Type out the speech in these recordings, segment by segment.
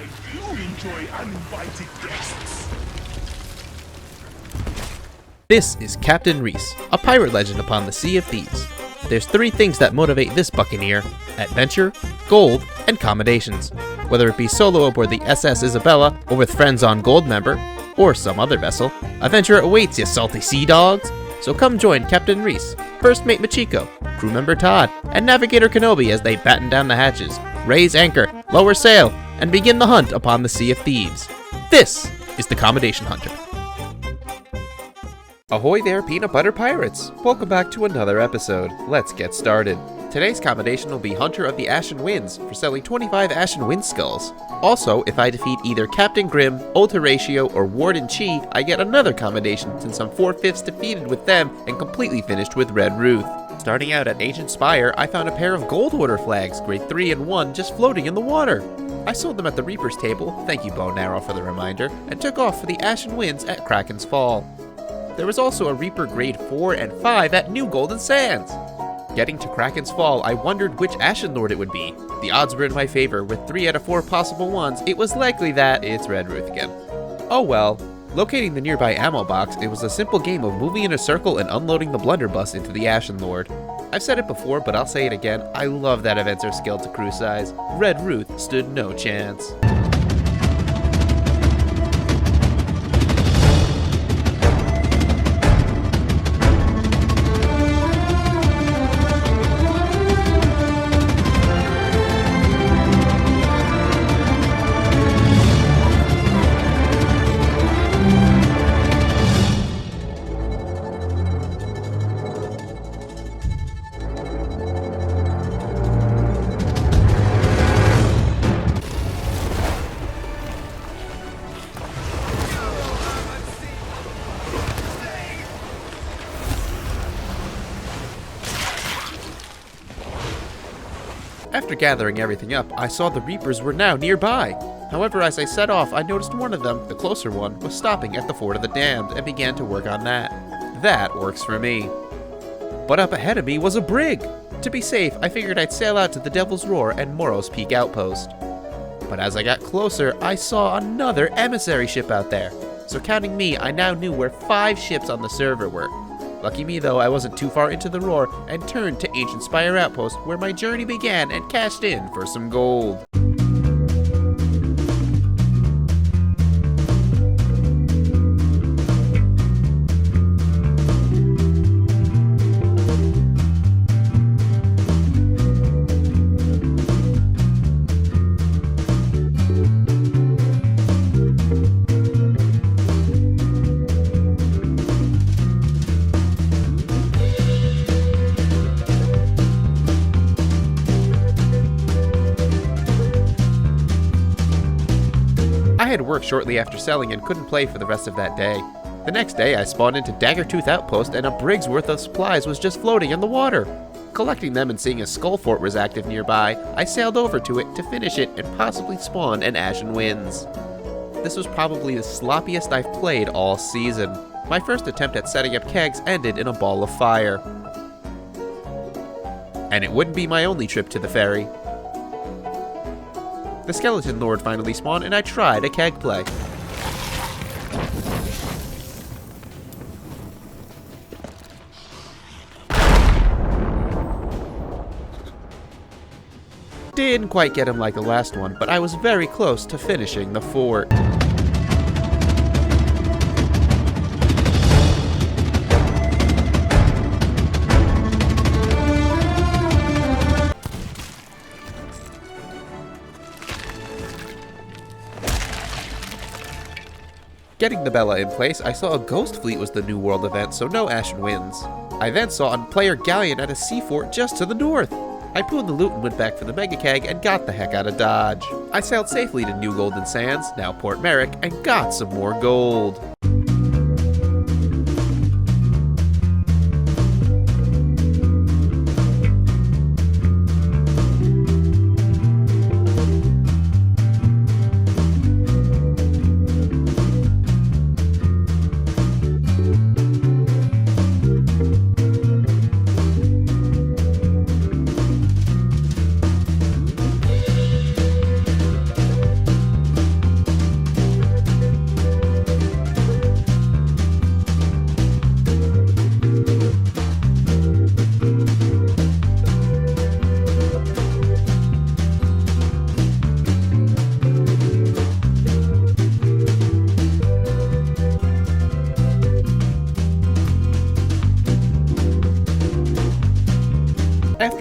I do enjoy uninvited guests. This is Captain Reese, a pirate legend upon the Sea of Thieves. There's 3 things that motivate this buccaneer: adventure, gold, and commendations. Whether it be solo aboard the SS Isabella, or with friends on Goldmember, or some other vessel, adventure awaits, you salty sea dogs! So come join Captain Reese, First Mate Machiko, crew member Todd, and Navigator Kenobi as they batten down the hatches, raise anchor, lower sail, and begin the hunt upon the Sea of Thieves. This is the Commendation Hunter. Ahoy there, peanut butter pirates! Welcome back to another episode. Let's get started. Today's commendation will be Hunter of the Ashen Winds for selling 25 Ashen Wind skulls. Also, if I defeat either Captain Grimm, Old Horatio, or Warden Chi, I get another commendation since I'm 4/5 defeated with them and completely finished with Red Ruth. Starting out at Ancient Spire, I found a pair of Gold Order flags, grade 3 and 1, just floating in the water. I sold them at the Reaper's table, thank you Bow and Arrow for the reminder, and took off for the Ashen Winds at Kraken's Fall. There was also a Reaper grade 4 and 5 at New Golden Sands. Getting to Kraken's Fall, I wondered which Ashen Lord it would be. The odds were in my favor. With 3 out of 4 possible ones, it was likely that it's Red Ruth again. Oh well. Locating the nearby ammo box, it was a simple game of moving in a circle and unloading the blunderbuss into the Ashen Lord. I've said it before, but I'll say it again, I love that events are scaled to crew size. Red Ruth stood no chance. After gathering everything up, I saw the Reapers were now nearby. However, as I set off, I noticed one of them, the closer one, was stopping at the Fort of the Damned and began to work on that. That works for me. But up ahead of me was a brig. To be safe, I figured I'd sail out to the Devil's Roar and Morrow's Peak outpost. But as I got closer, I saw another emissary ship out there. So counting me, I now knew where 5 ships on the server were. Lucky me though, I wasn't too far into the roar and turned to Ancient Spire Outpost where my journey began and cashed in for some gold. I had work shortly after selling and couldn't play for the rest of that day. The next day I spawned into Daggertooth Outpost and a brig's worth of supplies was just floating in the water. Collecting them and seeing a Skull Fort was active nearby, I sailed over to it to finish it and possibly spawn an Ashen Winds. This was probably the sloppiest I've played all season. My first attempt at setting up kegs ended in a ball of fire. And it wouldn't be my only trip to the ferry. The Skeleton Lord finally spawned and I tried a keg play. Didn't quite get him like the last one, but I was very close to finishing the fort. Getting the Bella in place, I saw a Ghost Fleet was the New World event, so no Ashen Winds. I then saw a player galleon at a sea fort just to the north. I pulled the loot and went back for the Mega Keg and got the heck out of Dodge. I sailed safely to New Golden Sands, now Port Merrick, and got some more gold.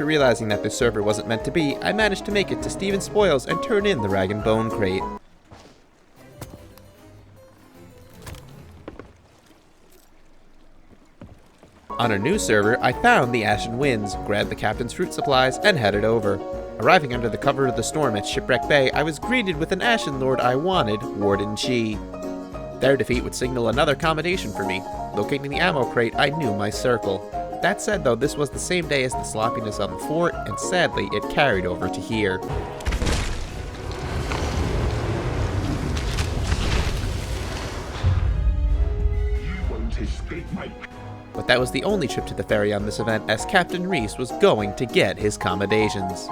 realizing that this server wasn't meant to be, I managed to make it to Steven's Spoils and turn in the Rag and Bone crate. On a new server, I found the Ashen Winds, grabbed the captain's fruit supplies, and headed over. Arriving under the cover of the storm at Shipwreck Bay, I was greeted with an Ashen Lord I wanted, Warden. Their defeat would signal another commendation for me. Locating the ammo crate, I knew my circle. That said though, this was the same day as the sloppiness on the fort, and sadly, it carried over to here. You won't escape my... But that was the only trip to the ferry on this event, as Captain Reese was going to get his commendations.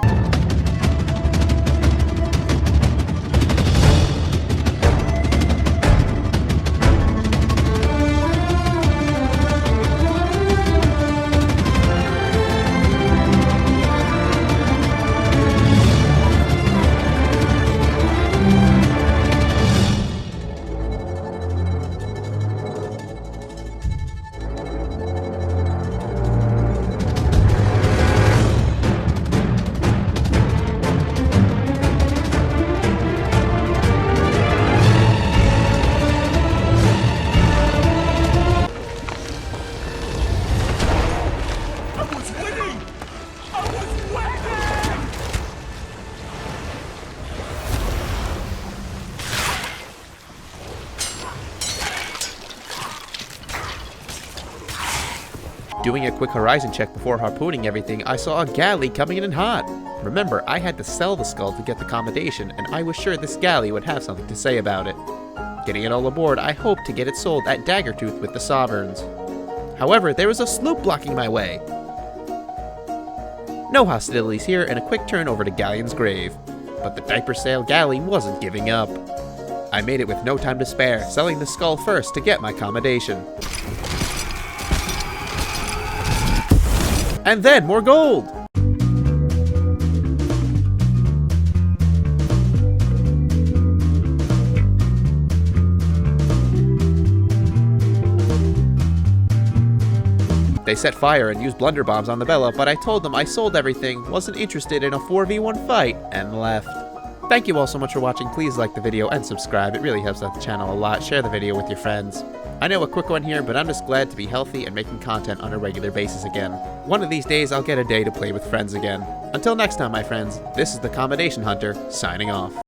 Doing a quick horizon check before harpooning everything, I saw a galley coming in hot. Remember, I had to sell the skull to get the commendation, and I was sure this galley would have something to say about it. Getting it all aboard, I hoped to get it sold at Daggertooth with the sovereigns. However, there was a sloop blocking my way. No hostilities here, and a quick turn over to Galleon's grave. But the diaper sail galley wasn't giving up. I made it with no time to spare, selling the skull first to get my commendation. And then more gold! They set fire and used blunderbombs on the Bella, but I told them I sold everything, wasn't interested in a 4v1 fight, and left. Thank you all so much for watching. Please like the video and subscribe. It really helps out the channel a lot. Share the video with your friends. I know a quick one here, but I'm just glad to be healthy and making content on a regular basis again. One of these days, I'll get a day to play with friends again. Until next time, my friends, this is the Commendation Hunter, signing off.